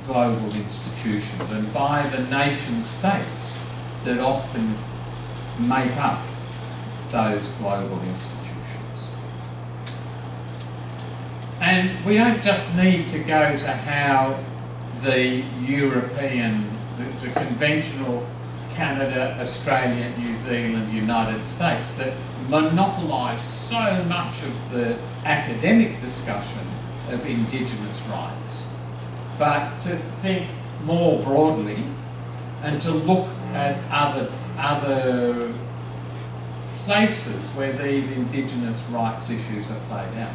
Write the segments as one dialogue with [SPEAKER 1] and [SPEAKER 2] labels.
[SPEAKER 1] global institutions and by the nation states that often make up those global institutions. And we don't just need to go to how the European, the conventional Canada, Australia, New Zealand, United States that monopolise so much of the academic discussion of Indigenous rights, but to think more broadly and to look at other places where these Indigenous rights issues are played out.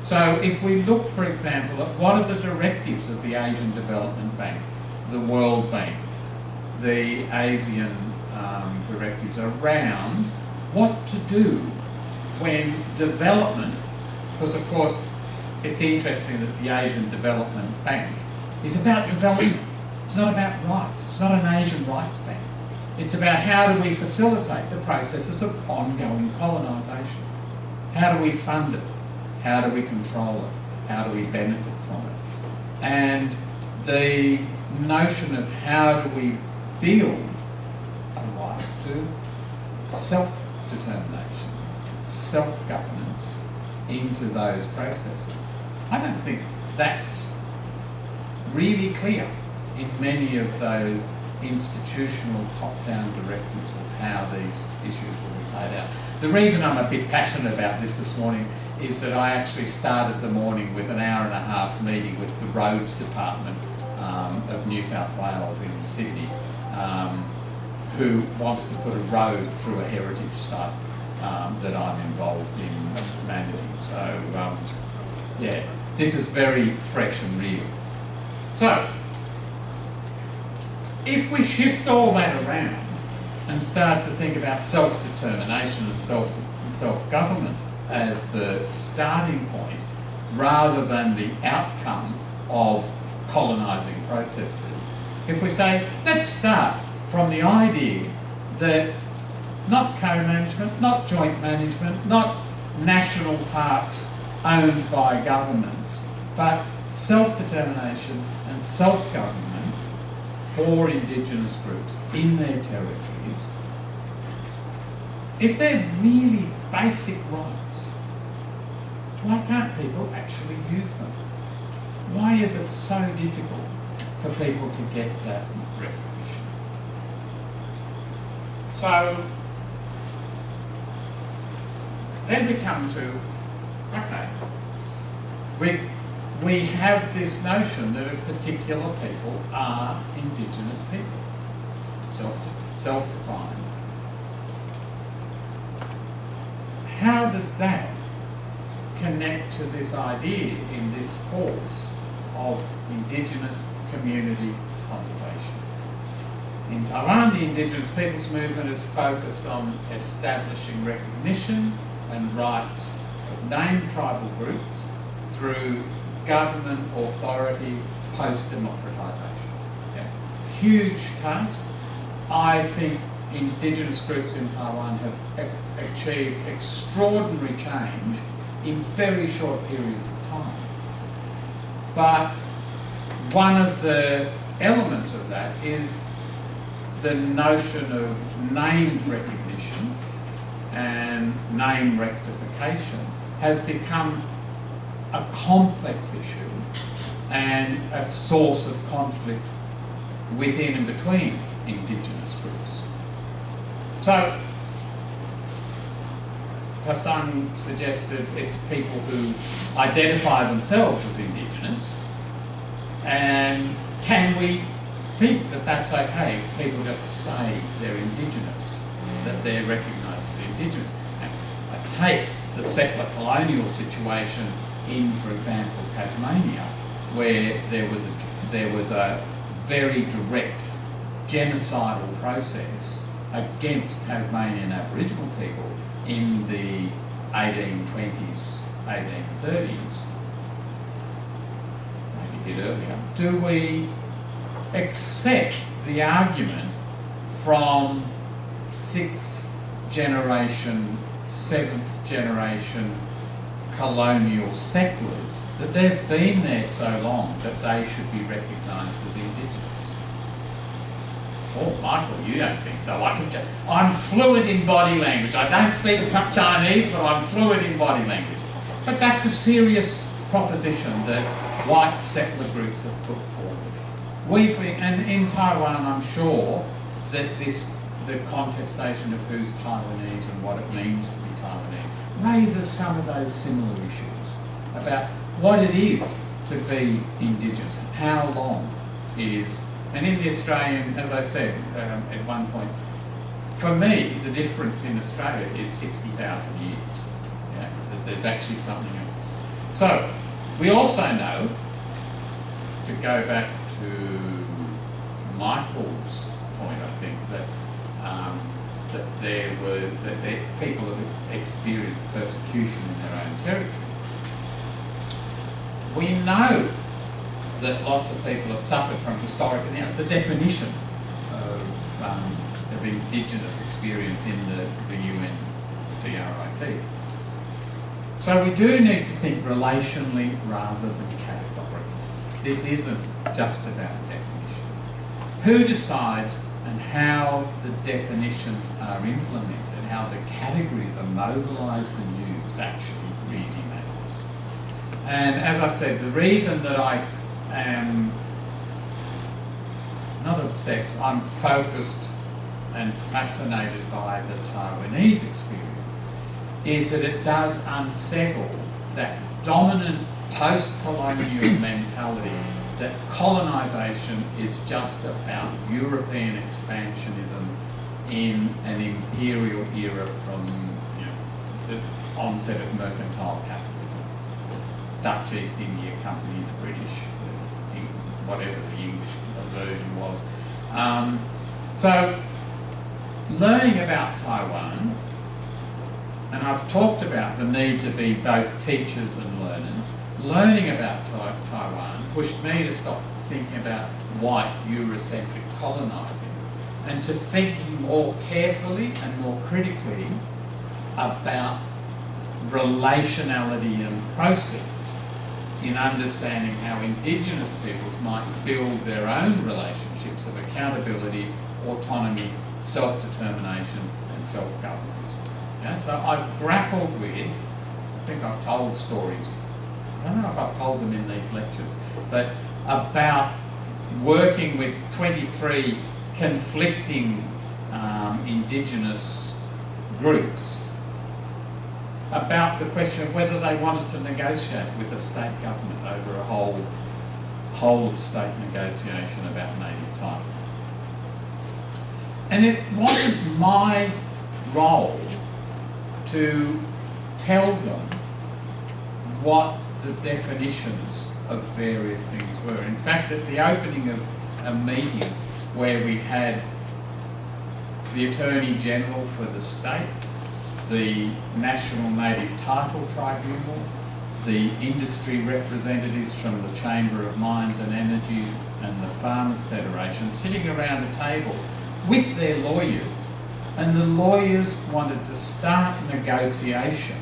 [SPEAKER 1] So if we look, for example, at what are the directives of the Asian Development Bank, the World Bank, the ASEAN directives around what to do when development, because of course it's interesting that the Asian Development Bank is about development. It's not about rights. It's not an Asian rights bank. It's about how do we facilitate the processes of ongoing colonisation. How do we fund it? How do we control it? How do we benefit from it? And the notion of how do we build a right to self-determination, self-governance into those processes. I don't think that's really clear in many of those institutional top-down directives of how these issues will be played out. The reason I'm a bit passionate about this morning is that I actually started the morning with an hour-and-a-half meeting with the Roads Department of New South Wales in Sydney, who wants to put a road through a heritage site that I'm involved in managing. So, yeah, this is very fresh and real. So, if we shift all that around and start to think about self-determination and self-government as the starting point rather than the outcome of colonising processes, if we say, let's start from the idea that not co-management, not joint management, not national parks owned by governments, but self-determination and self-government for Indigenous groups in their territories. If they're really basic rights, why can't people actually use them? Why is it so difficult for people to get that recognition? So then we come to, okay, we have this notion that a particular people are Indigenous people, self-defined. How does that connect to this idea in this course of Indigenous community conservation? In Taiwan, the Indigenous peoples movement is focused on establishing recognition and rights of named tribal groups through government authority post-democratisation. Yeah. Huge task. I think Indigenous groups in Taiwan have achieved extraordinary change in very short periods of time. But one of the elements of that is the notion of named recognition and name rectification has become a complex issue and a source of conflict within and between Indigenous groups. So, Hassan suggested it's people who identify themselves as Indigenous, and can we think that that's okay if people just say they're Indigenous, that they're recognised as Indigenous? And I take the settler colonial situation in, for example, Tasmania, where there was a very direct genocidal process against Tasmanian Aboriginal people in the 1820s, 1830s, maybe a bit earlier. Do we accept the argument from 6th generation, 7th generation colonial settlers, that they've been there so long that they should be recognised as indigenous. Oh, Michael, you don't think so. I'm fluent in body language. I don't speak Chinese, but I'm fluent in body language. But that's a serious proposition that white settler groups have put forward. And in Taiwan, I'm sure that the contestation of who's Taiwanese and what it means to be Taiwanese raises some of those similar issues about what it is to be indigenous, how long is. And in the Australian, as I said at one point, for me, the difference in Australia is 60,000 years. Yeah, that there's actually something else. So, we also know, to go back to Michael's point, I think, that people have experienced persecution in their own territory. We know that lots of people have suffered from historically, the definition of indigenous experience in the UNDRIP. So we do need to think relationally rather than categorically. This isn't just about definition. Who decides and how the definitions are implemented, how the categories are mobilised and used actually really matters. And as I've said, the reason that I am not obsessed, I'm focused and fascinated by the Taiwanese experience, is that it does unsettle that dominant post-colonial mentality that colonisation is just about European expansionism in an imperial era from the onset of mercantile capitalism. Dutch East India Company, the British, whatever the English version was. So, learning about Taiwan, and I've talked about the need to be both teachers and learners, learning about Taiwan pushed me to stop thinking about white Eurocentric colonising and to thinking more carefully and more critically about relationality and process in understanding how Indigenous peoples might build their own relationships of accountability, autonomy, self-determination and self-governance. Yeah? So I've grappled with, I think I've told stories, I don't know if I've told them in these lectures, but about working with 23 conflicting Indigenous groups about the question of whether they wanted to negotiate with the state government over a whole of state negotiation about native title. And it wasn't my role to tell them what the definitions of various things were. In fact, at the opening of a meeting where we had the Attorney General for the state, the National Native Title Tribunal, the industry representatives from the Chamber of Mines and Energy and the Farmers Federation sitting around a table with their lawyers, and the lawyers wanted to start negotiation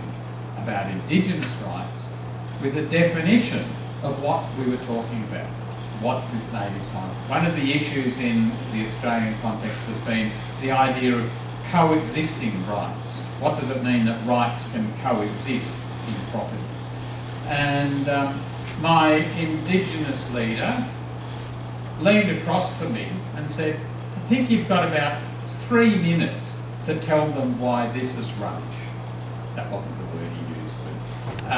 [SPEAKER 1] about Indigenous rights with a definition of what we were talking about, what is native title. One of the issues in the Australian context has been the idea of coexisting rights. What does it mean that rights can coexist in property? And my Indigenous leader leaned across to me and said, I think you've got about 3 minutes to tell them why this is rubbish. That wasn't the word he used, but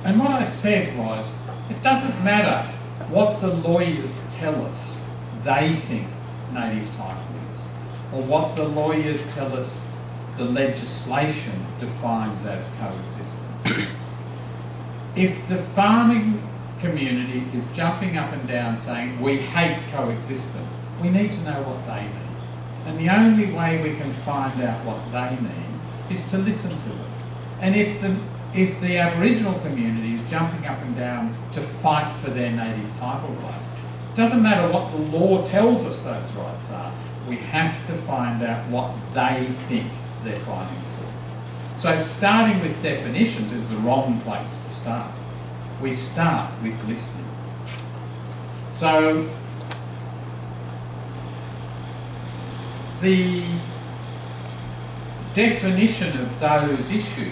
[SPEAKER 1] and what I said was, it doesn't matter what the lawyers tell us they think native title is, or what the lawyers tell us the legislation defines as coexistence. If the farming community is jumping up and down saying, we hate coexistence, we need to know what they mean. And the only way we can find out what they mean is to listen to them. And if the Aboriginal community is jumping up and down to fight for their native title rights, it doesn't matter what the law tells us those rights are, we have to find out what they think they're fighting for. So starting with definitions is the wrong place to start. We start with listening. So the definition of those issues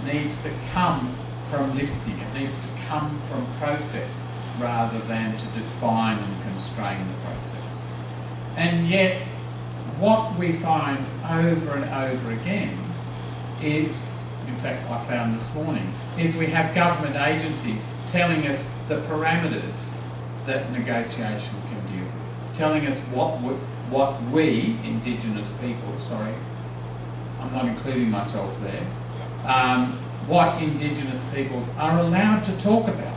[SPEAKER 1] needs to come from listening. It needs to come from process rather than to define and constrain the process. And yet, what we find over and over again is, in fact I found this morning, is we have government agencies telling us the parameters that negotiation can deal with, telling us what we, Indigenous people, sorry, I'm not including myself there, what Indigenous peoples are allowed to talk about,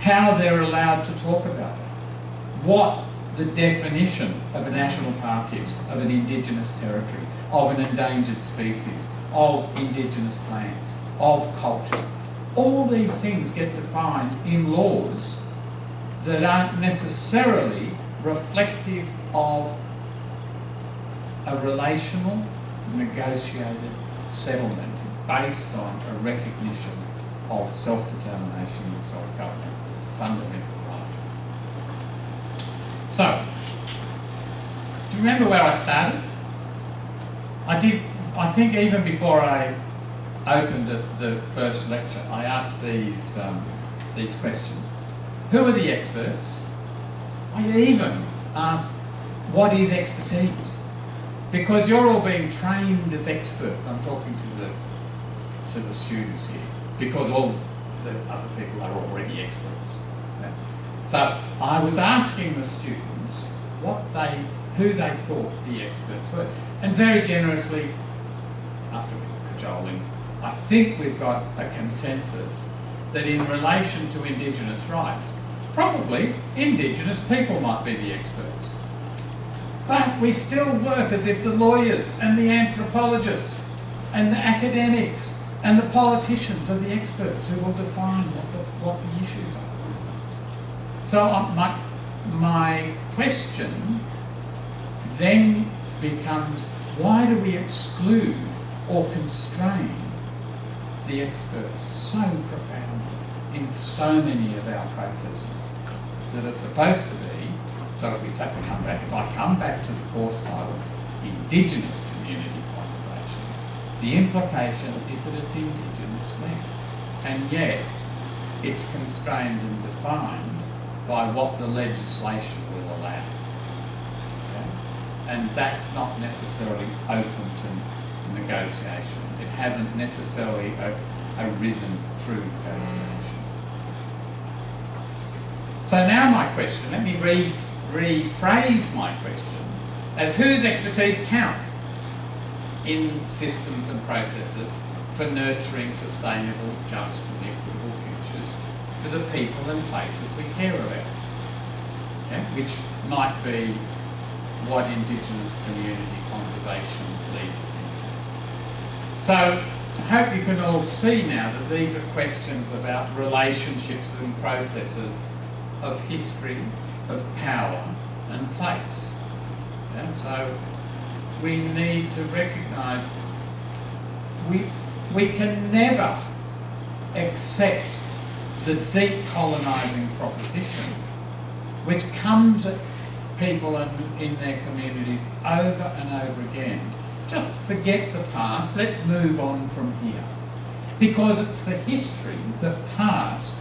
[SPEAKER 1] how they're allowed to talk about it, what the definition of a national park is, of an Indigenous territory, of an endangered species, of Indigenous plants, of culture. All these things get defined in laws that aren't necessarily reflective of a relational, negotiated settlement based on a recognition of self-determination and self-governance as a fundamental right. So, do you remember where I started? I think even before I opened the first lecture, I asked these questions. Who are the experts? I even asked, what is expertise? Because you're all being trained as experts. I'm talking to the students here, because all the other people are already experts. Okay? So I was asking the students who they thought the experts were, and very generously, after cajoling, I think we've got a consensus that in relation to Indigenous rights, probably Indigenous people might be the experts. But we still work as if the lawyers and the anthropologists and the academics and the politicians are the experts who will define what the issues are. So my question then becomes, why do we exclude or constrain the experts so profoundly in so many of our processes that are supposed to be? So if I come back to the course title, Indigenous Community Conservation, the implication is that it's Indigenous land, and yet it's constrained and defined by what the legislation will allow. Okay? And that's not necessarily open to negotiation. It hasn't necessarily arisen through negotiation. So now my question, let me rephrase my question as whose expertise counts in systems and processes for nurturing sustainable, just and equitable futures for the people and places we care about, okay? Which might be what Indigenous community conservation leads us into. So I hope you can all see now that these are questions about relationships and processes of history, of power and place. Yeah? So we need to recognise we can never accept the decolonising proposition which comes at people in their communities over and over again. Just forget the past, let's move on from here. Because it's the history, the past,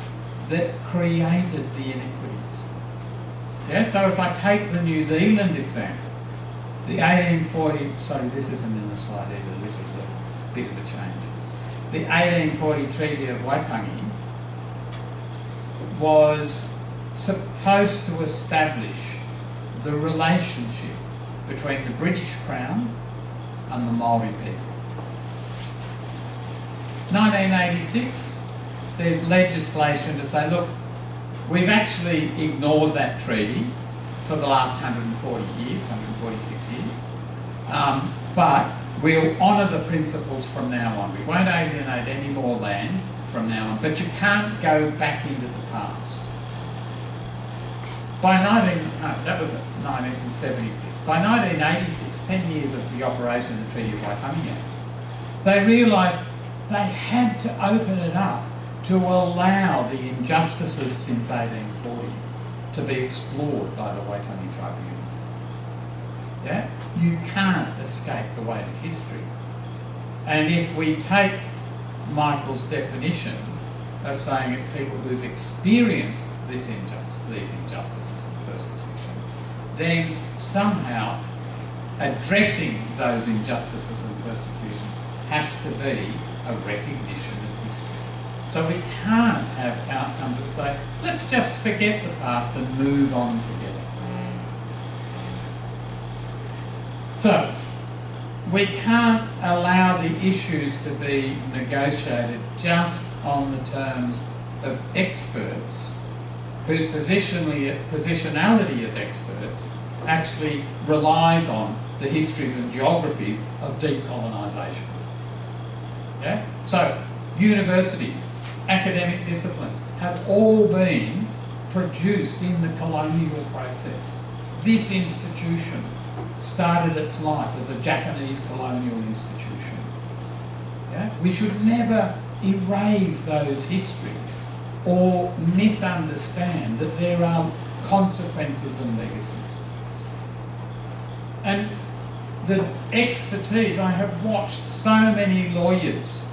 [SPEAKER 1] that created the inequities. Yeah? So if I take the New Zealand example, the 1840, sorry, this isn't in the slide either, this is a bit of a change. The 1840 Treaty of Waitangi was supposed to establish the relationship between the British Crown and the Maori people. 1986, there's legislation to say, look, we've actually ignored that treaty for the last 140 years, 146 years, but we'll honour the principles from now on. We won't alienate any more land from now on, but you can't go back into the past. That was 1976. By 1986, 10 years of the operation of the Treaty of Waitangi, They realised they had to open it up to allow the injustices since 1840 to be explored by the Waitangi Tribunal. Yeah? You can't escape the weight of history. And if we take Michael's definition of saying it's people who've experienced these injustices and persecution, then somehow addressing those injustices and persecution has to be a recognition of history. So we can't have outcomes that say, let's just forget the past and move on together. So we can't allow the issues to be negotiated just on the terms of experts whose positionality as experts actually relies on the histories and geographies of decolonisation. Yeah? So universities, academic disciplines have all been produced in the colonial process. This institution started its life as a Japanese colonial institution. Yeah? We should never erase those histories or misunderstand that there are consequences and legacies. And the expertise, I have watched so many lawyers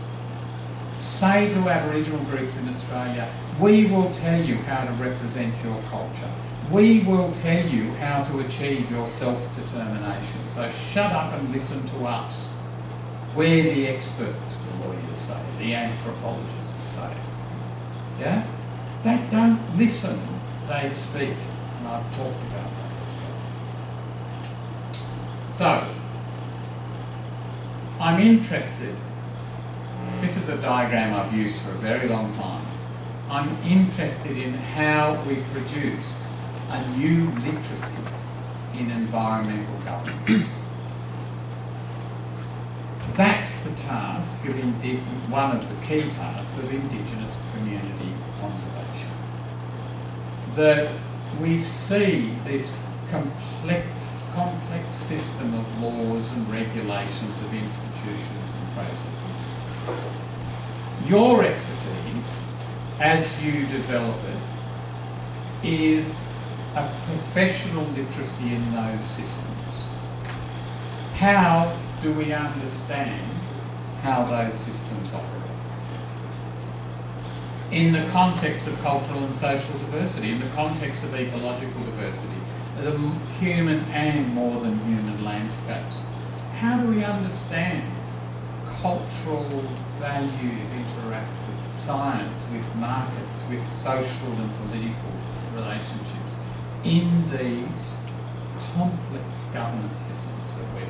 [SPEAKER 1] say to Aboriginal groups in Australia, we will tell you how to represent your culture. We will tell you how to achieve your self-determination. So shut up and listen to us. We're the experts, the lawyers say, the anthropologists say. Yeah? They don't listen, they speak. And I've talked about that as well. So, I'm interested, this is a diagram I've used for a very long time. I'm interested in how we produce a new literacy in environmental governance. That's the task of one of the key tasks of Indigenous community conservation. That we see this complex system of laws and regulations, of institutions and processes. Your expertise, as you develop it, is a professional literacy in those systems. How do we understand how those systems operate? In the context of cultural and social diversity, in the context of ecological diversity, the human and more than human landscapes. How do we understand cultural values interact with science, with markets, with social and political relationships in these complex governance systems that we're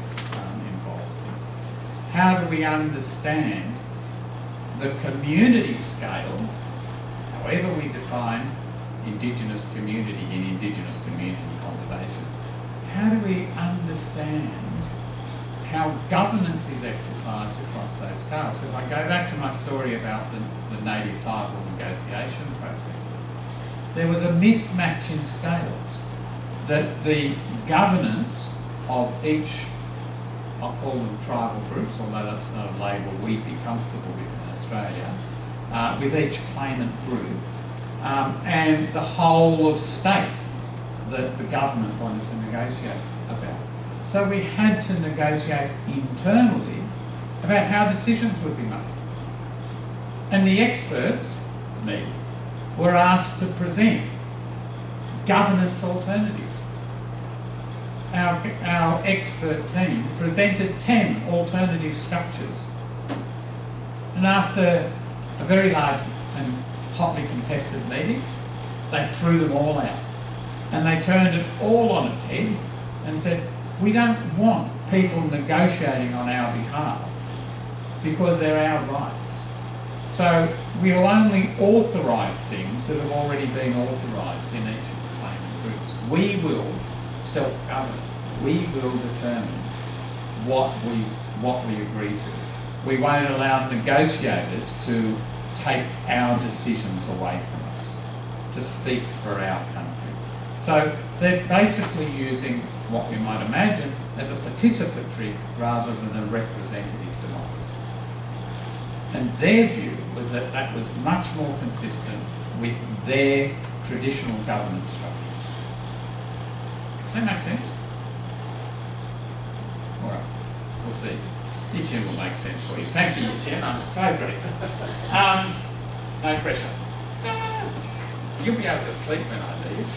[SPEAKER 1] involved in? How do we understand the community scale, however we define Indigenous community in Indigenous community conservation? How do we understand how governance is exercised across those scales? So if I go back to my story about the native title negotiation processes, there was a mismatch in scales, that the governance of each, I'll call them tribal groups, although that's not a label we'd be comfortable with in Australia, with each claimant group, and the whole of state that the government wanted to negotiate about. So we had to negotiate internally about how decisions would be made. And the experts, me, were asked to present governance alternatives. Our expert team presented 10 alternative structures. And after a very large and hotly contested meeting, they threw them all out. And they turned it all on its head and said, we don't want people negotiating on our behalf because they're our rights. So we'll only authorise things that have already been authorised in each of the claimant groups. We will self-govern. We will determine what we agree to. We won't allow negotiators to take our decisions away from us, to speak for our country. So they're basically using what we might imagine as a participatory rather than a representative democracy. And their view was that that was much more consistent with their traditional government structures. Does that make sense? All right, we'll see. Yichen will make sense for you. Thank you, Yichen. I'm so grateful. No pressure. You'll be able to sleep when I leave.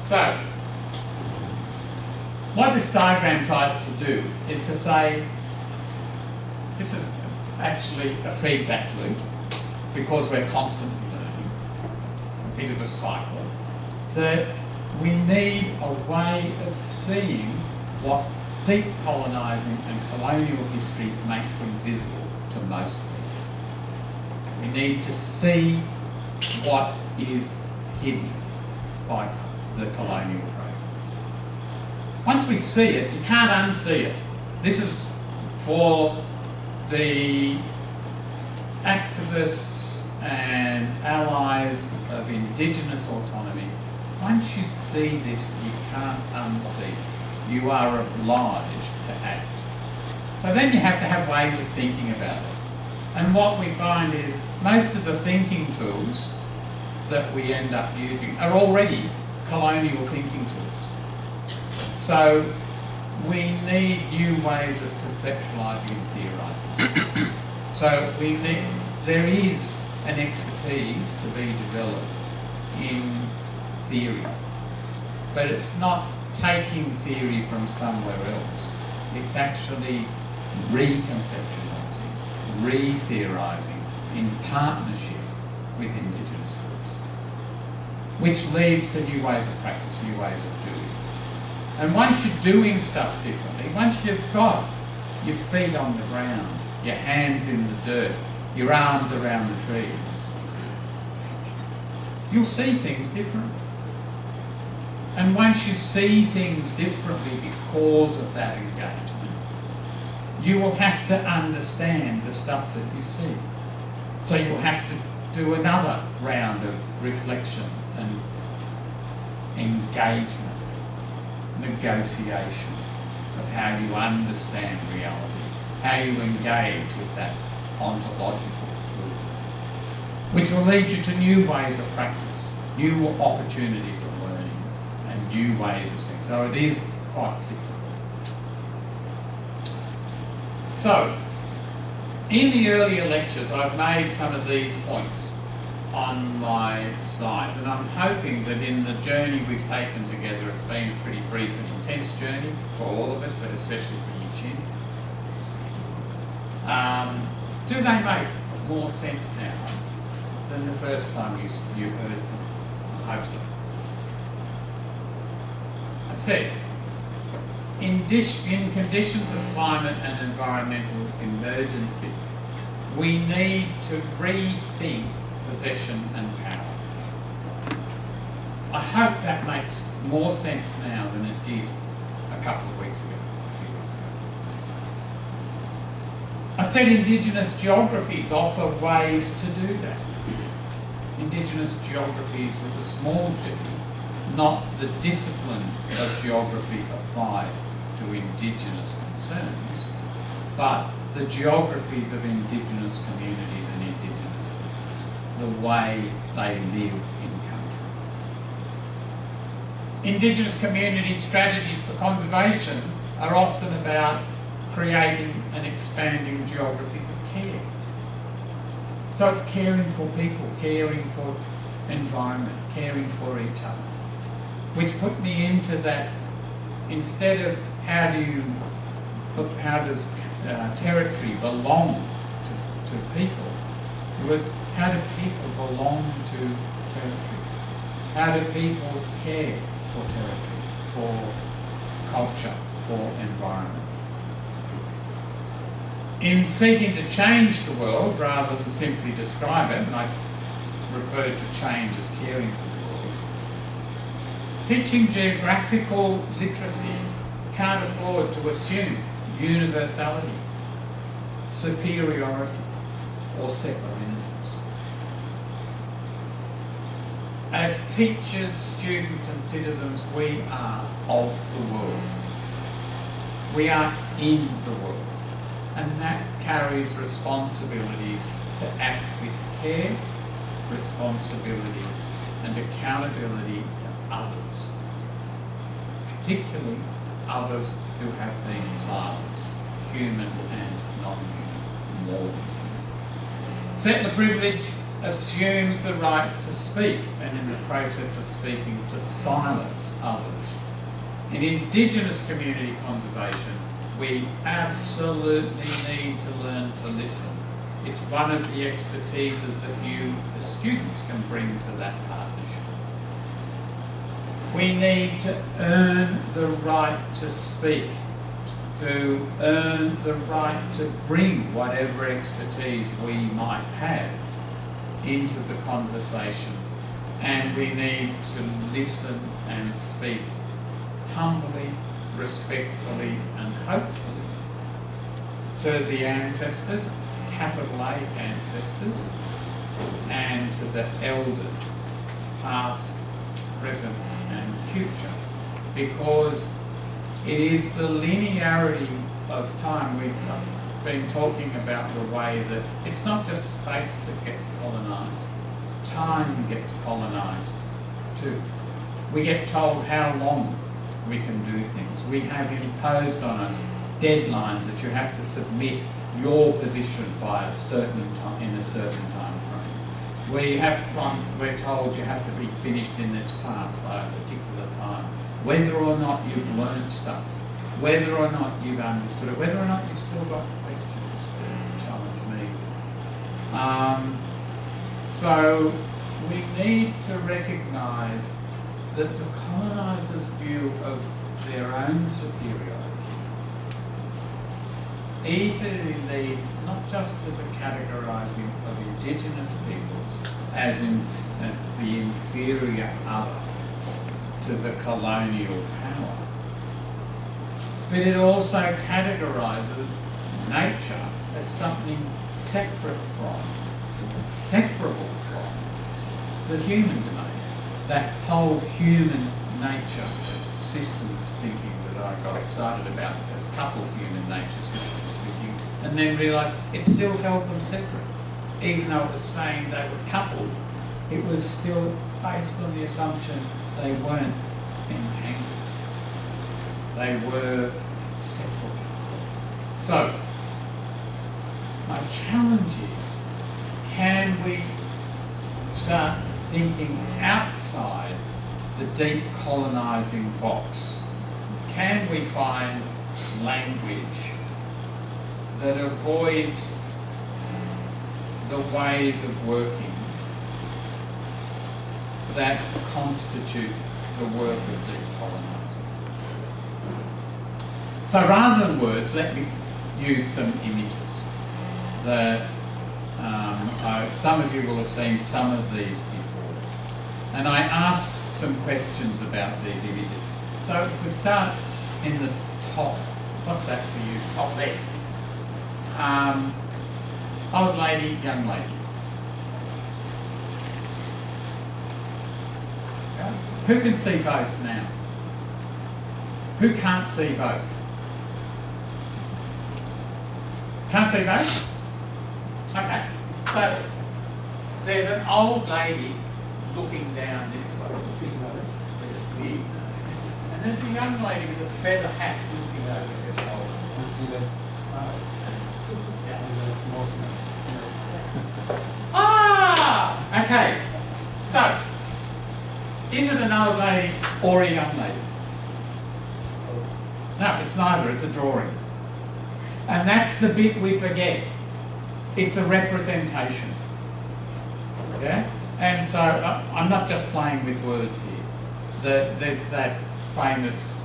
[SPEAKER 1] So, what this diagram tries to do is to say, this is actually a feedback loop, because we're constantly learning, a bit of a cycle, that we need a way of seeing what deep colonising and colonial history makes invisible to most people. We need to see what is hidden by the colonial process. Once we see it, you can't unsee it. This is for the activists and allies of Indigenous autonomy. Once you see this, you can't unsee it. You are obliged to act. So then you have to have ways of thinking about it. And what we find is most of the thinking tools that we end up using are already colonial thinking tools. So we need new ways of conceptualising and theorising. So there is an expertise to be developed in theory, but it's not taking theory from somewhere else. It's actually reconceptualising, re-theorising in partnership with Indigenous groups, which leads to new ways of practice, new ways of doing. And once you're doing stuff differently, once you've got your feet on the ground, your hands in the dirt, your arms around the trees, you'll see things differently. And once you see things differently because of that engagement, you will have to understand the stuff that you see. So you'll have to do another round of reflection and engagement, negotiation of how you understand reality, how you engage with that ontological truth, which will lead you to new ways of practice, new opportunities of learning, and new ways of seeing. So it is quite cyclical. So, in the earlier lectures, I've made some of these points on my slides, and I'm hoping that in the journey we've taken together, it's been a pretty brief and intense journey for all of us, but especially for Yichen. Do they make more sense now than the first time you heard them? I hope so. I said, in conditions of climate and environmental emergency, we need to rethink possession and power. I hope that makes more sense now than it did a couple of weeks ago, a few weeks ago. I said Indigenous geographies offer ways to do that. Indigenous geographies with a small g, not the discipline of geography applied to Indigenous concerns, but the geographies of Indigenous communities and Indigenous peoples, the way they live in country. Indigenous community strategies for conservation are often about creating and expanding geographies of care. So it's caring for people, caring for environment, caring for each other, which put me into that, instead of how does territory belong to people, it was how do people belong to territory? How do people care for territory, for culture, for environment? In seeking to change the world rather than simply describe it, and I referred to change as caring for the world, teaching geographical literacy can't afford to assume universality, superiority, or separate innocence. As teachers, students and citizens, we are of the world. We are in the world. and that carries responsibility to act with care, responsibility and accountability to others, particularly others who have been silenced, human and non-human. Settler privilege assumes the right to speak, and in the process of speaking, to silence others. In Indigenous community conservation, we absolutely need to learn to listen. It's one of the expertises that you, the students, can bring to that partnership. We need to earn the right to speak, to earn the right to bring whatever expertise we might have into the conversation, and we need to listen and speak humbly, respectfully and hopefully to the ancestors, capital A ancestors, and to the elders, past, present and future, because it is the linearity of time. We've been talking about the way that it's not just space that gets colonised, time gets colonised too. We get told how long we can do things. We have imposed on us deadlines that you have to submit your position by a certain time, in a certain time frame. We're told you have to be finished in this class by a particular time. Whether or not you've learned stuff, whether or not you've understood it, whether or not you've still got questions to challenge me. So we need to recognise that the colonisers' view of their own superiority easily leads not just to the categorising of Indigenous peoples as the inferior other to the colonial power, but it also categorises nature as something separate from, separable from, the human domain. That whole human nature systems thinking that I got excited about as coupled human nature systems thinking, and then realised it still held them separate. Even though it was saying they were coupled, it was still based on the assumption they weren't entangled. They were separate. So, my challenge is, can we start thinking outside the deep colonising box? Can we find language that avoids the ways of working that constitute the work of deep colonising? So rather than words, let me use some images that some of you will have seen some of these before. And I asked some questions about these images. So if we start in the top, what's that for you? Top left. Old lady, young lady. Yeah. Who can see both now? Who can't see both? Can't see both? Okay. So there's an old lady looking down this way. Big. And there's a young lady with a feather hat looking over her shoulder.
[SPEAKER 2] I see that.
[SPEAKER 1] Yeah.
[SPEAKER 2] That's most
[SPEAKER 1] Ah! Okay. So, is it an old lady or a young lady? No, it's neither. It's a drawing. And that's the bit we forget. It's a representation. Yeah? And so, I'm not just playing with words here. There's that famous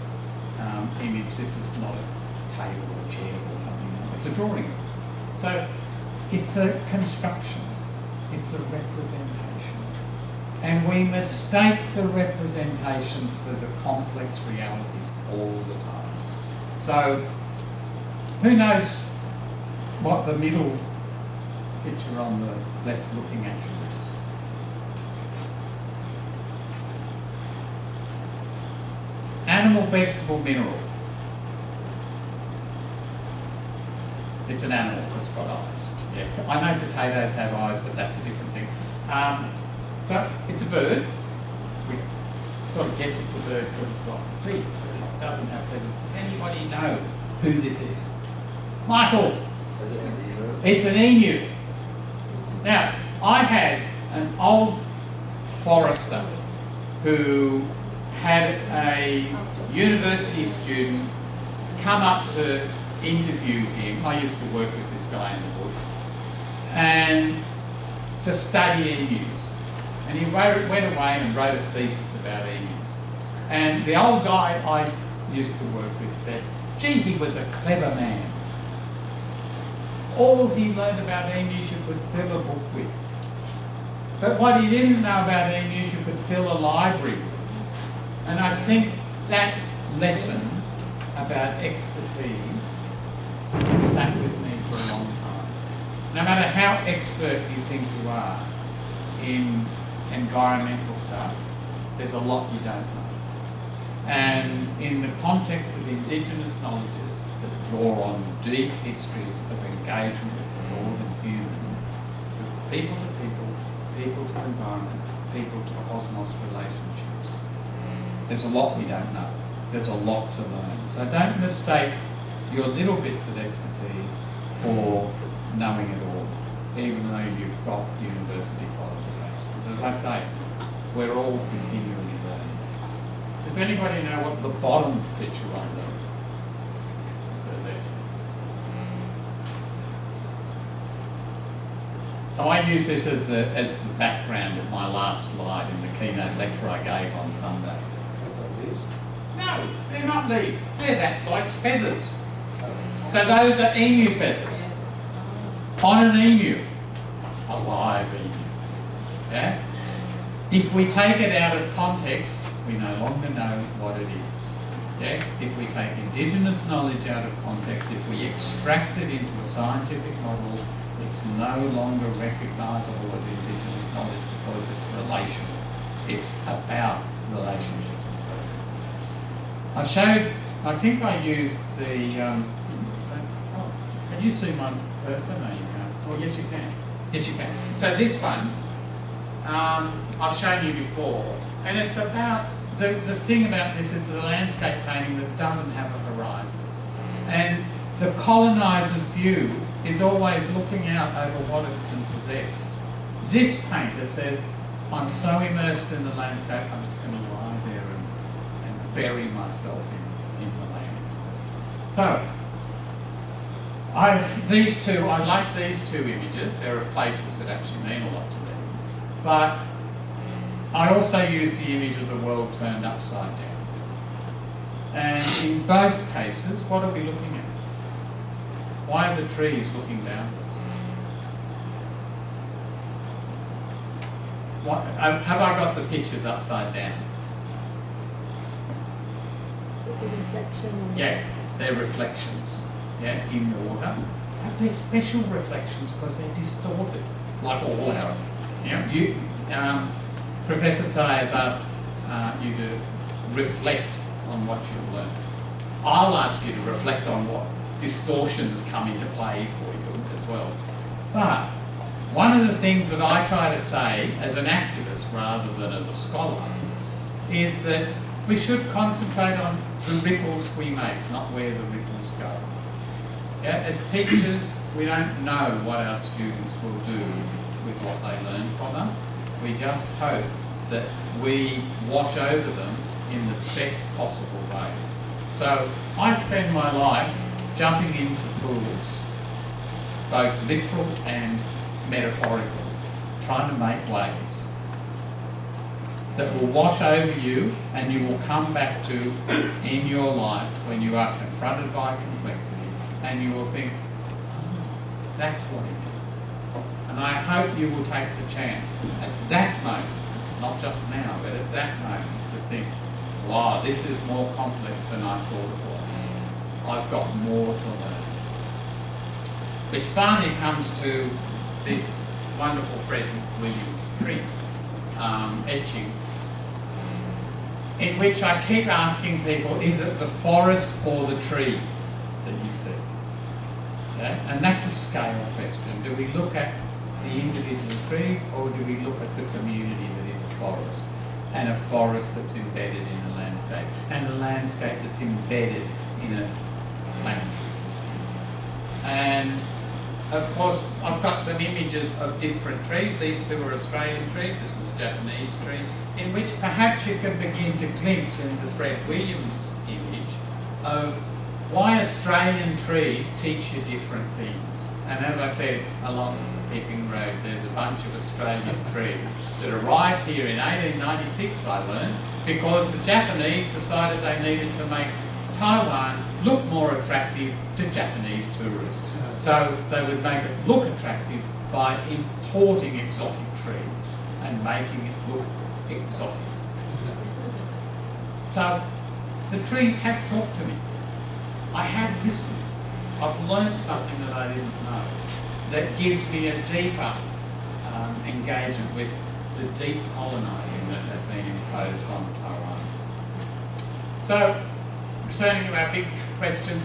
[SPEAKER 1] image. This is not a table or chair or something. It's a drawing. So, it's a construction. It's a representation. And we mistake the representations for the complex realities all the time. So, who knows what the middle picture on the left looking at you is? Animal, vegetable, mineral. It's an animal that's got eyes. Yeah. I know potatoes have eyes, but that's a different thing. So it's a bird. We sort of guess it's a bird because it's like feet, but it doesn't have feathers. Does anybody know who this is? Michael! It's an emu. Now, I had an old forester who had a university student come up to interview him. I used to work with this guy in the bush, and to study emus. And he went away and wrote a thesis about emus. And the old guy I used to work with said, gee, he was a clever man. All he learned about emus you could fill a book with. But what he didn't know about emus you could fill a library with. And I think that lesson about expertise has sat with me for a long time. No matter how expert you think you are in environmental stuff, there's a lot you don't know. And in the context of indigenous knowledges that draw on deep histories of engagement with the northern human, with people to people, people to environment, people to cosmos relationships, there's a lot we don't know. There's a lot to learn. So don't mistake your little bits of expertise for knowing it all, even though you've got university qualifications. As I say, we're all continually learning. Does anybody know what the bottom picture on the left? So I use this as the background of my last slide in the keynote lecture I gave on Sunday. No, they're not leaves. They're that bloke's feathers. So those are emu feathers. On an emu. A live emu. Yeah? If we take it out of context, we no longer know what it is. Yeah? If we take indigenous knowledge out of context, if we extract it into a scientific model, it's no longer recognisable as indigenous knowledge because it's relational. It's about relationships. I showed, I think I used the, can you see my cursor? No, you can't. Oh, yes you can. Yes you can. So this one, I've shown you before, and it's about, the thing about this is the landscape painting that doesn't have a horizon. And the coloniser's view is always looking out over what it can possess. This painter says, I'm so immersed in the landscape, I'm just going to lie there and bury myself in the land. So, I like these two images. There are places that actually mean a lot to me. But I also use the image of the world turned upside down. And in both cases, what are we looking at? Why are the trees looking downwards? Have I got the pictures upside down?
[SPEAKER 2] It's a reflection.
[SPEAKER 1] Yeah, they're reflections. Yeah, in water. But they're special reflections because they're distorted, like all water. Yeah, Professor Tsai has asked you to reflect on what you've learned. I'll ask you to reflect on what distortions come into play for you as well. But one of the things that I try to say as an activist rather than as a scholar is that we should concentrate on the ripples we make, not where the ripples go. Yeah? As teachers, we don't know what our students will do with what they learn from us. We just hope that we wash over them in the best possible ways. So I spend my life jumping into pools, both literal and metaphorical, trying to make waves that will wash over you and you will come back to in your life when you are confronted by complexity and you will think, oh, that's what it is. And I hope you will take the chance at that moment, not just now, but at that moment to think, wow, this is more complex than I thought it was. I've got more to learn. Which finally comes to this wonderful Fred Williams print, etching, in which I keep asking people, is it the forest or the trees that you see? Okay? And that's a scale question. Do we look at the individual trees, or do we look at the community that is a forest, and a forest that's embedded in a landscape, and a landscape that's embedded in a planetary system? And of course, I've got some images of different trees. These two are Australian trees, this is a Japanese tree, in which perhaps you can begin to glimpse in the Fred Williams image of why Australian trees teach you different things. And as I said, along Peeping Road, there's a bunch of Australian trees that arrived here in 1896, I learned, because the Japanese decided they needed to make Taiwan look more attractive to Japanese tourists. So they would make it look attractive by importing exotic trees and making it look exotic. So the trees have talked to me. I have listened. I've learned something that I didn't know that gives me a deeper engagement with the deep colonising that has been imposed on Taiwan. So, returning to our big questions,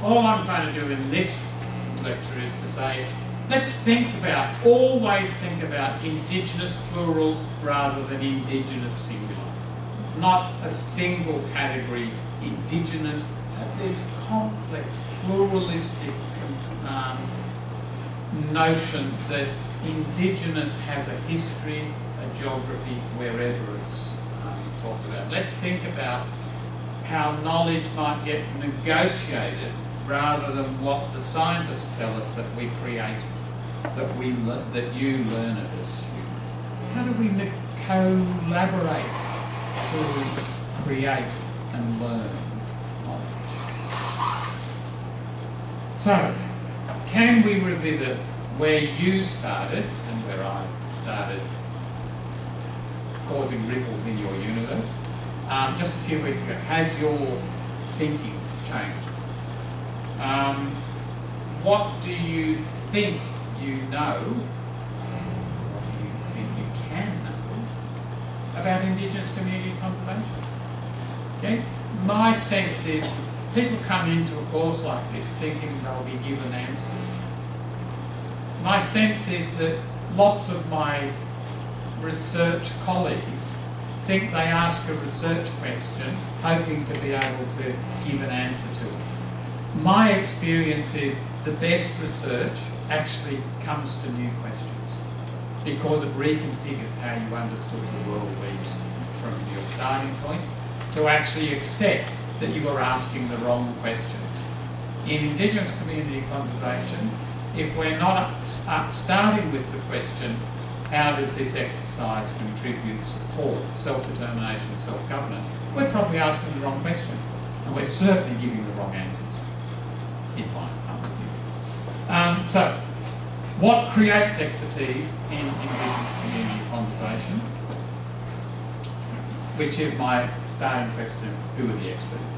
[SPEAKER 1] all I'm trying to do in this lecture is to say, let's always think about Indigenous plural rather than Indigenous singular. Not a single category, Indigenous, this complex, pluralistic notion that Indigenous has a history, a geography, wherever it's talked about. Let's think about how knowledge might get negotiated rather than what the scientists tell us that we create, that you learn it as students. How do we collaborate to create and learn knowledge? So, can we revisit where you started and where I started causing ripples in your universe just a few weeks ago? Has your thinking changed? What do you think you know? What do you think you can know about Indigenous community conservation? Okay? My sense is people come into a course like this thinking they'll be given answers. My sense is that lots of my research colleagues think they ask a research question hoping to be able to give an answer to it. My experience is the best research actually comes to new questions because it reconfigures how you understood the world from your starting point to actually accept that you were asking the wrong question. In Indigenous community conservation, if we're not starting with the question, how does this exercise contribute support, self-determination, self-governance, we're probably asking the wrong question. And we're certainly giving the wrong answers, in my opinion. So, what creates expertise in Indigenous community conservation? Which is my starting question, who are the experts?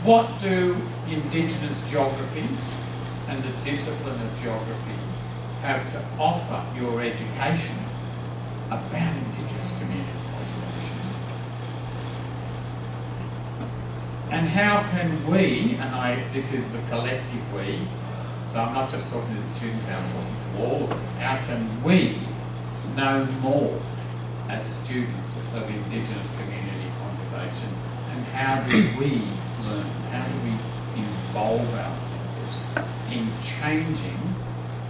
[SPEAKER 1] What do Indigenous geographies and the discipline of geography have to offer your education about Indigenous community conservation? And how can we, and this is the collective we, so I'm not just talking to the students, I'm talking to all of us, how can we know more as students of Indigenous community conservation, and how do we learn, how do we involve ourselves in changing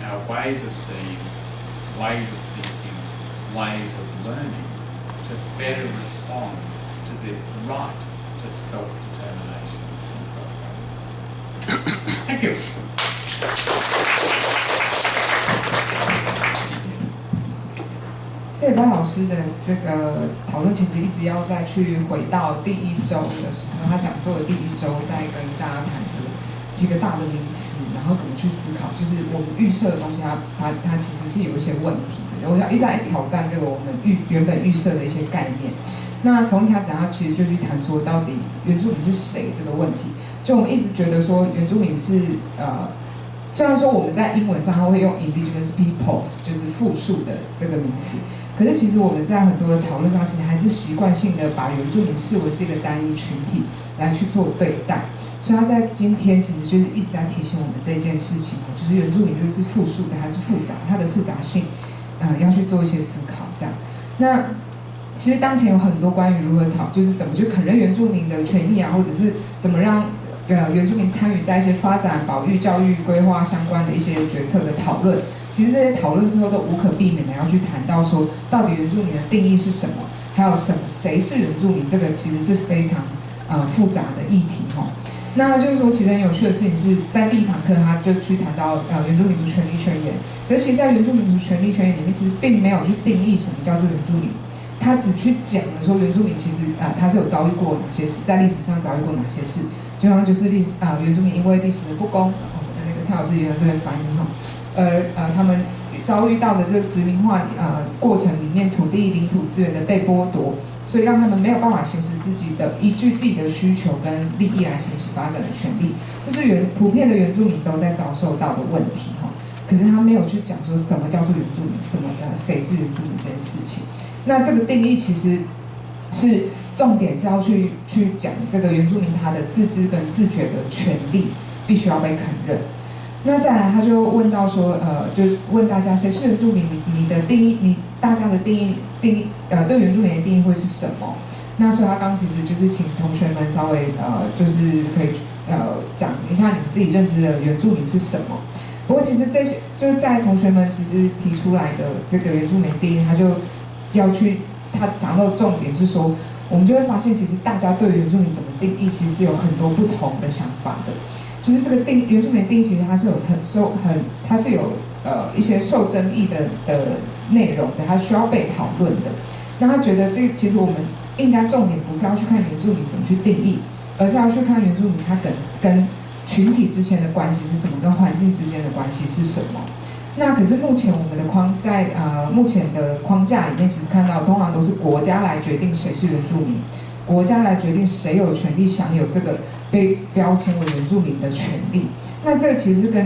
[SPEAKER 1] our ways of seeing, ways of thinking, ways of learning to better respond to the right to self-determination and self-governance. Thank you.
[SPEAKER 3] 这一班老师的这个讨论，其实一直要再去回到第一周的时候，他讲座的第一周，再跟大家谈的几个大的名词，然后怎么去思考，就是我们预设的东西它其实是有一些问题的。我想一直在挑战这个我们原本预设的一些概念。那从一开始，他其实就去谈说，到底原住民是谁这个问题。就我们一直觉得说，原住民是虽然说我们在英文上它会用 indigenous peoples， 就是复数的这个名词。可是其实我们在很多的讨论上，其实还是习惯性的把原住民视为是一个单一群体来去做对待。所以他在今天其实就是一直在提醒我们这件事情，就是原住民这个是复数的还是复杂，它的复杂性，要去做一些思考这样。那其实当前有很多关于如何就是怎么去肯认原住民的权益啊，或者是怎么让原住民参与在一些发展、保育、教育、规划相关的一些决策的讨论。其实这些讨论之后都无可避免的要去谈到说，到底原住民的定义是什么，还有谁是原住民，这个其实是非常复杂的议题哈。那就是说，其实很有趣的事情是在第一堂课他就去谈到原住民族权利宣言，可是其实在原住民族权利宣言里面，其实并没有去定义什么叫做原住民。他只去讲了说原住民其实他是有遭遇过哪些事，在历史上遭遇过哪些事，就像就是原住民因为历史的不公，那个蔡老师也有这边翻译哈，他们遭遇到的这个殖民化过程里面土地领土资源的被剥夺，所以让他们没有办法行使依据自己的需求跟利益来行使发展的权利，这是普遍的原住民都在遭受到的问题哈。可是他没有去讲说什么叫做原住民，谁是原住民这件事情。那这个定义其实是重点是要去讲这个原住民他的自知跟自觉的权利必须要被肯认。那再来他就问到说，就问大家谁是原住民？你的定义，大家的定义，对原住民的定义会是什么？那所以他刚其实就是请同学们稍微就是可以讲一下你们自己认知的原住民是什么。不过其实这些就是在同学们其实提出来的这个原住民定义，他讲到的重点是说，我们就会发现其实大家对原住民怎么定义，其实是有很多不同的想法的。就是这个原住民的定义，其实它是有一些受争议的内容的，它需要被讨论的。那他觉得其实我们应该重点不是要去看原住民怎么去定义，而是要去看原住民它跟群体之间的关系是什么，跟环境之间的关系是什么。那可是目前我们的目前的框架里面，其实看到通常都是国家来决定谁是原住民，国家来决定谁有权利享有这个被标签为原住民的权利。那这个其实是跟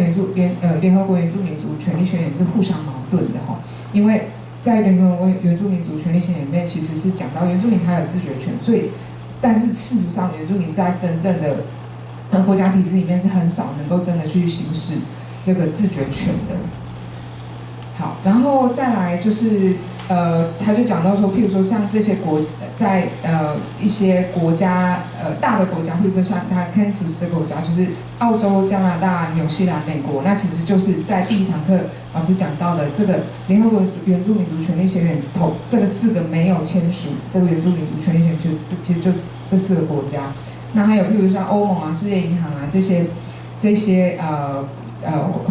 [SPEAKER 3] 联合国原住民族权利宣言是互相矛盾的哈，因为在联合国原住民族权利宣言里面，其实是讲到原住民他有自决权，但是事实上原住民在真正的国家体制里面是很少能够真的去行使这个自决权的。好，然后再来就是他就讲到说，譬如说像这些在一些国家大的国家，或者说像他看10个国家，就是澳洲、加拿大、纽西兰、美国，那其实就是在第一堂课老师讲到的这个联合国原住民族权利宣言这个4个没有签署这个原住民族权利宣言，其实就这4个国家。那还有譬如像欧盟啊、世界银行啊这些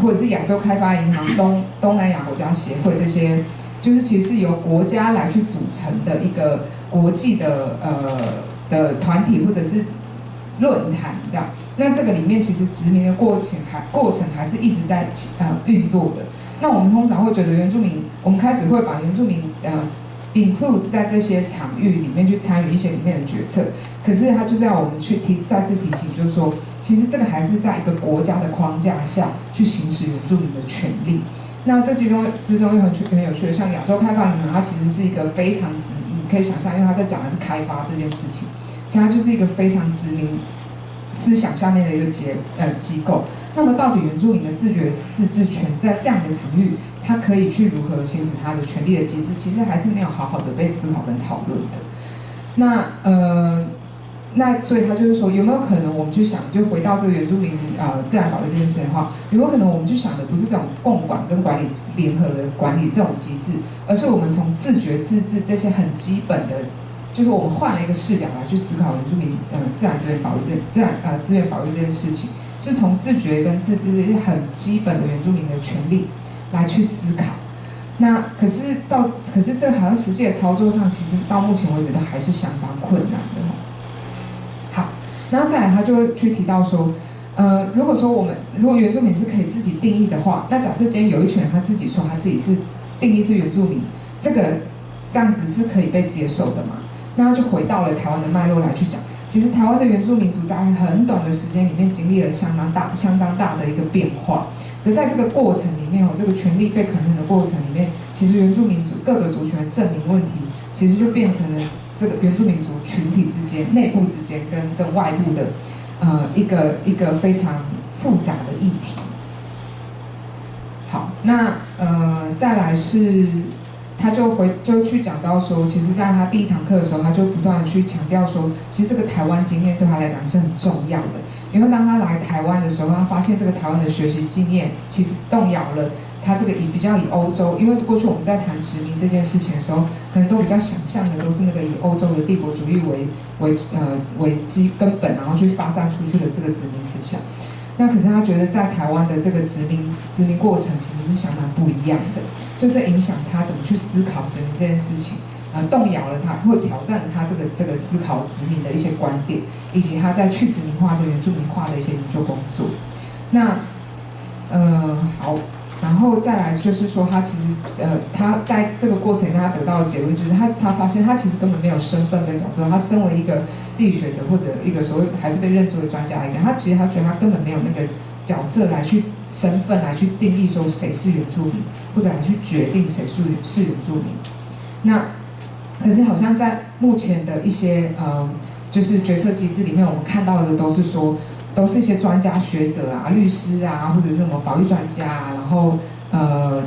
[SPEAKER 3] 或者是亚洲开发银行、东南亚国家协会这些，就是其实是由国家来去组成的一个国际的团体或者是论坛这样。那这个里面其实殖民的过程还是一直在运作的。那我们通常会觉得原住民，我们开始会把原住民include 在这些场域里面去参与一些里面的决策，可是他就是要我们去再次提醒，就是说，其实这个还是在一个国家的框架下去行使原住民的权利。那这之中又很有趣的，像亚洲开发银行，它其实是一个非常你可以想象，因为它在讲的是开发这件事情，其实它就是一个非常殖民思想下面的一个机构。那么到底原住民的自治权在这样的场域，它可以去如何行使它的权利的机制，其实还是没有好好的被思考跟讨论的。那所以他就是说，有没有可能我们去想，就回到这个原住民自然保育这件事的话，有没有可能我们去想的不是这种共管跟管理联合的管理这种机制，而是我们从自觉自治这些很基本的，就是我们换了一个视角来去思考原住民自然资源保育这件事情，是从自觉跟自治这些很基本的原住民的权利来去思考。那可是这好像实际的操作上，其实到目前为止都还是相当困难的。好，然后再来他就会去提到说，如果原住民是可以自己定义的话，那假设今天有一群人他自己说他自己是定义是原住民，这样子是可以被接受的嘛？那他就回到了台湾的脉络来去讲，其实台湾的原住民族在很短的时间里面经历了相当大的一个变化。可在这个过程里面，这个权利被肯认的过程里面，其实原住民族各个族群的证明问题，其实就变成了这个原住民族群体之间、内部之间跟外部的一个非常复杂的议题。好，那再来是，他就去讲到说，其实在他第一堂课的时候，他就不断的去强调说，其实这个台湾经验对他来讲是很重要的。因为当他来台湾的时候，他发现这个台湾的学习经验其实动摇了他这个比较以欧洲，因为过去我们在谈殖民这件事情的时候，可能都比较想象的都是那个以欧洲的帝国主义为根本，然后去发散出去的这个殖民思想。那可是他觉得在台湾的这个殖民过程其实是相当不一样的，所以这影响他怎么去思考殖民这件事情，动摇了他，会挑战了他这个思考殖民的一些观点，以及他在去殖民化跟原住民化的一些研究工作。那好，然后再来就是说，他其实他在这个过程里面他得到的结论就是他发现他其实根本没有身份跟角色，他身为一个地理学者或者一个所谓还是被认知为专家一个，他觉得他根本没有那个角色来去身份来去定义说谁是原住民，或者来去决定谁是原住民。那可是好像在目前的一些就是决策机制里面，我们看到的都是说，都是一些专家学者啊、律师啊，或者是什么保育专家啊，然后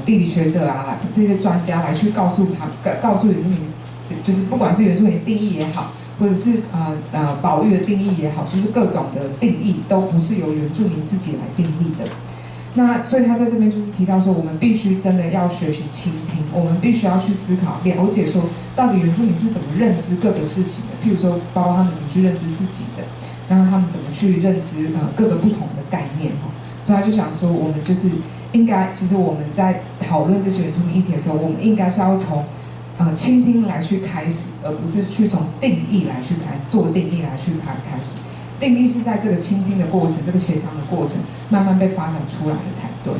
[SPEAKER 3] 地理学者啊这些专家来去告诉原住民，就是不管是原住民的定义也好，或者是保育的定义也好，就是各种的定义都不是由原住民自己来定义的。那所以他在这边就是提到说，我们必须真的要学习倾听，我们必须要去思考、了解说，到底原住民是怎么认知各个事情的。譬如说，包括他们怎么去认知自己的，然后他们怎么去认知各个不同的概念哈。所以他就想说，我们就是应该，其实我们在讨论这些原住民议题的时候，我们应该是要从倾听来去开始，而不是去从定义来去开始，做定义来去开始。定义是在这个倾听的过程、这个协商的过程，慢慢被发展出来的才对。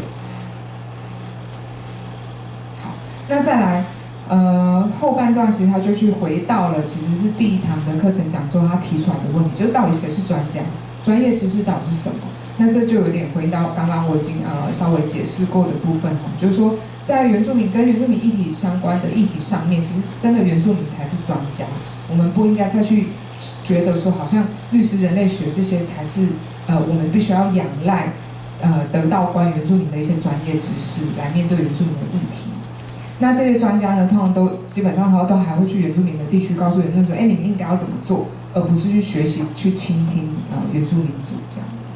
[SPEAKER 3] 好，那再来，后半段其实他就去回到了，其实是第一堂的课程讲座他提出来的问题，就是到底谁是专家，专业知识到底是什么？那这就有点回到刚刚我已经稍微解释过的部分哈，就是说在原住民跟原住民议题相关的议题上面，其实真的原住民才是专家，我们不应该再去觉得说好像律师、人类学这些才是我们必须要仰赖得到关于原住民的一些专业知识来面对原住民的议题。那这些专家呢，通常都基本上都还会去原住民的地区，告诉原住民说，你们应该要怎么做，而不是去学习、去倾听原住民族这样子。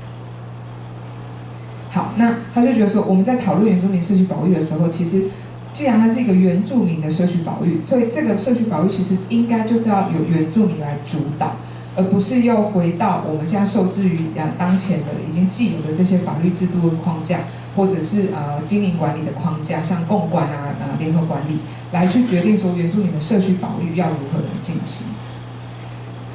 [SPEAKER 3] 好，那他就觉得说，我们在讨论原住民社区保育的时候，其实既然它是一个原住民的社区保育，所以这个社区保育其实应该就是要由原住民来主导，而不是又回到我们现在受制于当前的已经既有的这些法律制度的框架，或者是经营管理的框架，像共管啊、联合管理，来去决定说原住民的社区保育要如何的进行。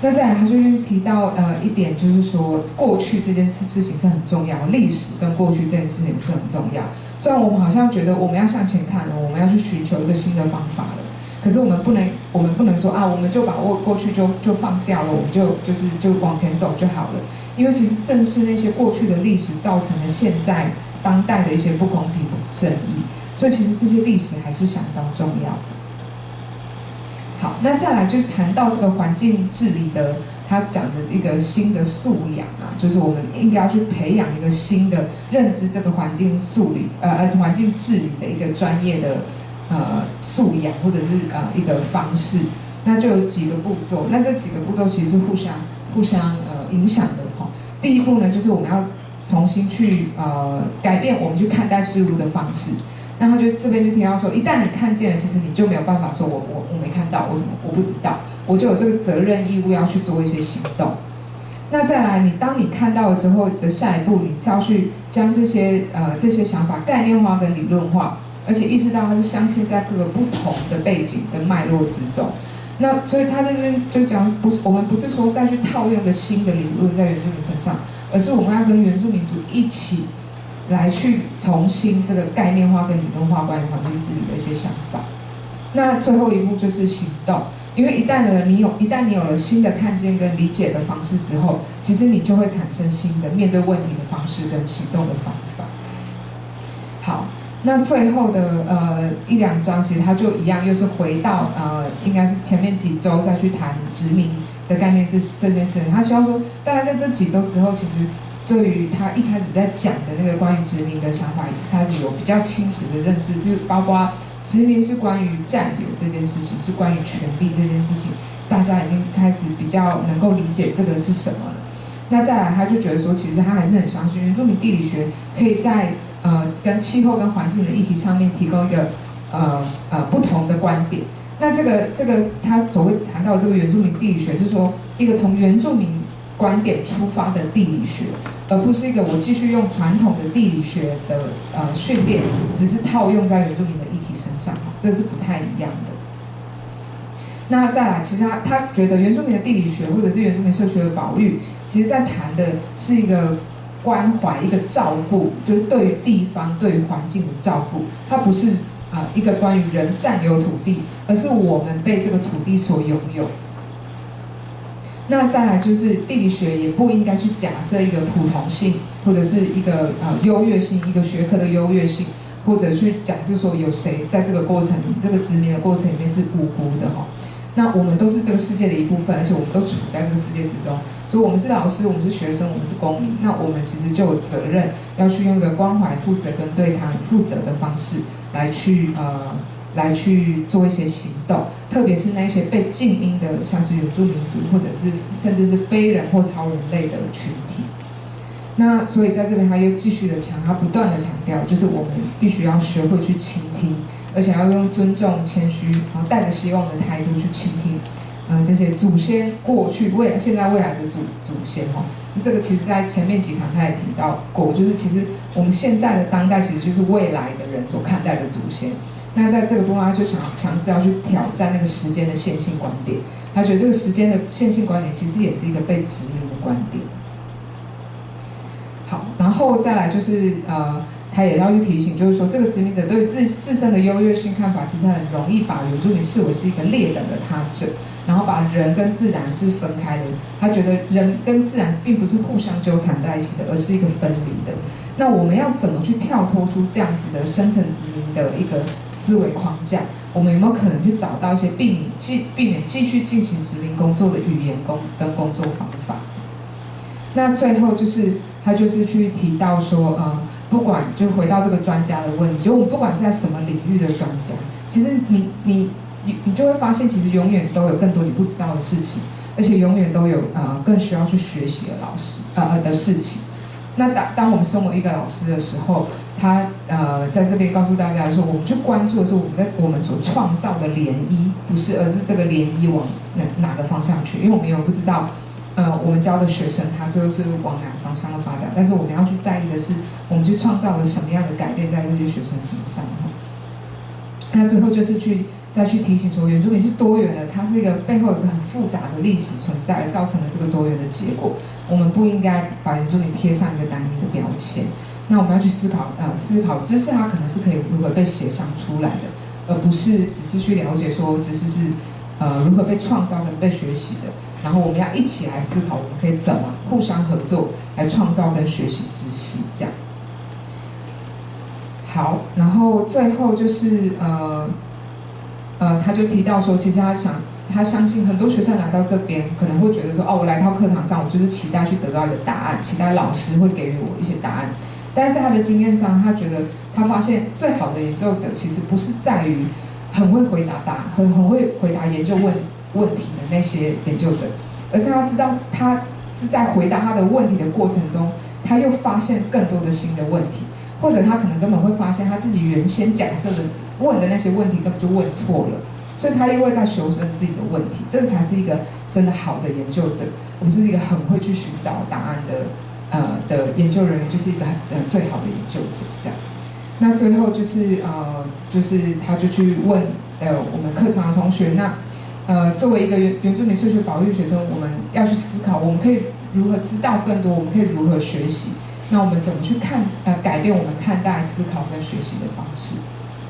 [SPEAKER 3] 那再来，他就是提到一点，就是说过去这件事情是很重要，历史跟过去这件事情是很重要。虽然我们好像觉得我们要向前看了，我们要去寻求一个新的方法了，可是我们不能说我们就把过去就放掉了，我们就往前走就好了。因为其实正是那些过去的历史造成了现在当代的一些不公平不正义，所以其实这些历史还是相当重要的。好，那再来就谈到这个环境治理的，他讲的一个新的素养啊，就是我们应该要去培养一个新的认知这个环境环境治理的一个专业的素养，或者是一个方式。那就有几个步骤，那这几个步骤其实是互相影响的哈。第一步呢，就是我们要重新去改变我们去看待事物的方式。那他就这边就提到说，一旦你看见了，其实你就没有办法说我没看到，我不知道，我就有这个责任义务要去做一些行动。那再来，当你看到了之后的下一步，你是要去将这些想法概念化跟理论化，而且意识到它是镶嵌在各个不同的背景跟脉络之中。那所以他在这边就讲，我们不是说再去套用一个新的理论在原住民身上，而是我们要跟原住民族一起来去重新这个概念化跟理论化关于环境治理的一些想法。那最后一步就是行动，因为一旦你有了新的看见跟理解的方式之后，其实你就会产生新的面对问题的方式跟行动的方法。好，那最后的一两章，其实它就一样，又是回到应该是前面几周再去谈殖民的概念这件事情，他希望说，大概在这几周之后，其实对于他一开始在讲的那个关于殖民的想法，开始有比较清楚的认识，就包括殖民是关于占有这件事情，是关于权利这件事情，大家已经开始比较能够理解这个是什么了。那再来，他就觉得说，其实他还是很相信原住民地理学可以在跟气候跟环境的议题上面提供一个不同的观点。那这个他所谓谈到的这个原住民地理学是说一个从原住民观点出发的地理学，而不是一个我继续用传统的地理学的训练，只是套用在原住民的议题身上，这是不太一样的。那再来，其实他觉得原住民的地理学或者是原住民社区的保育，其实在谈的是一个关怀、一个照顾，就是对于地方、对于环境的照顾，它不是一个关于人占有土地，而是我们被这个土地所拥有。那再来就是地理学也不应该去假设一个普同性，或者是一个优越性，一个学科的优越性，或者去假设说有谁在这个过程里，这个殖民的过程里面是无辜的哈。那我们都是这个世界的一部分，而且我们都处在这个世界之中，所以我们是老师，我们是学生，我们是公民，那我们其实就有责任要去用一个关怀、负责跟对他人负责的方式来去做一些行动，特别是那些被禁音的，像是原住民族，或者是甚至是非人或超人类的群体。那所以在这边他又继续的他不断的强调，就是我们必须要学会去倾听，而且要用尊重、谦虚，然后带着希望的态度去倾听，这些祖先过去、现在、未来的祖先哦。这个其实在前面几堂他也提到过，就是其实我们现在的当代其实就是未来的人所看待的祖先。那在这个部分，他就强制要去挑战那个时间的线性观点。他觉得这个时间的线性观点其实也是一个被殖民的观点。好，然后再来就是他也要去提醒，就是说这个殖民者对于自身的优越性看法，其实很容易把原住民视为是一个劣等的他者，然后把人跟自然是分开的。他觉得人跟自然并不是互相纠缠在一起的，而是一个分离的。那我们要怎么去跳脱出这样子的深层殖民的一个思维框架？我们有没有可能去找到一些避免继续进行殖民工作的语言跟工作方法？那最后就是他就是去提到说，不管就回到这个专家的问题，就我们不管是在什么领域的专家，其实你就会发现，其实永远都有更多你不知道的事情，而且永远都有更需要去学习的的事情。那当我们身为一个老师的时候，他在这边告诉大家说，我们去关注的是我们所创造的涟漪，不是，而是这个涟漪往哪个方向去？因为我们永远不知道，我们教的学生他最后是往哪个方向的发展，但是我们要去在意的是，我们去创造了什么样的改变在这些学生身上。那最后就是再去提醒说，原住民是多元的，它是一个背后有一个很复杂的历史存在，造成了这个多元的结果。我们不应该把原住民贴上一个单一的标签。那我们要去思考知识，它可能是可以如何被协商出来的，而不是只是去了解说知识是如何被创造跟被学习的。然后我们要一起来思考，我们可以怎么互相合作来创造跟学习知识，这样。好，然后最后就是他就提到说，其实他相信很多学生来到这边可能会觉得说，我来到课堂上，我就是期待去得到一个答案，期待老师会给予我一些答案。但是在他的经验上，他觉得他发现最好的研究者其实不是在于很会回答很会回答研究问题的那些研究者，而是他知道他是在回答他的问题的过程中，他又发现更多的新的问题，或者他可能根本会发现他自己原先假设的问的那些问题根本就问错了，所以他又会在修正自己的问题。这个才是一个真的好的研究者，不是一个很会去寻找答案的研究人员，就是一个最好的研究者这样。那最后就是他就去问我们课堂的同学，那作为一个原住民社区保育学生，我们要去思考，我们可以如何知道更多，我们可以如何学习，那我们怎么去改变我们看待、思考跟学习的方式。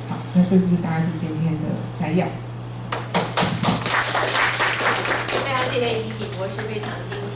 [SPEAKER 3] 好，那这大概是今天的摘要。
[SPEAKER 4] 非常谢谢怡景博士非常精彩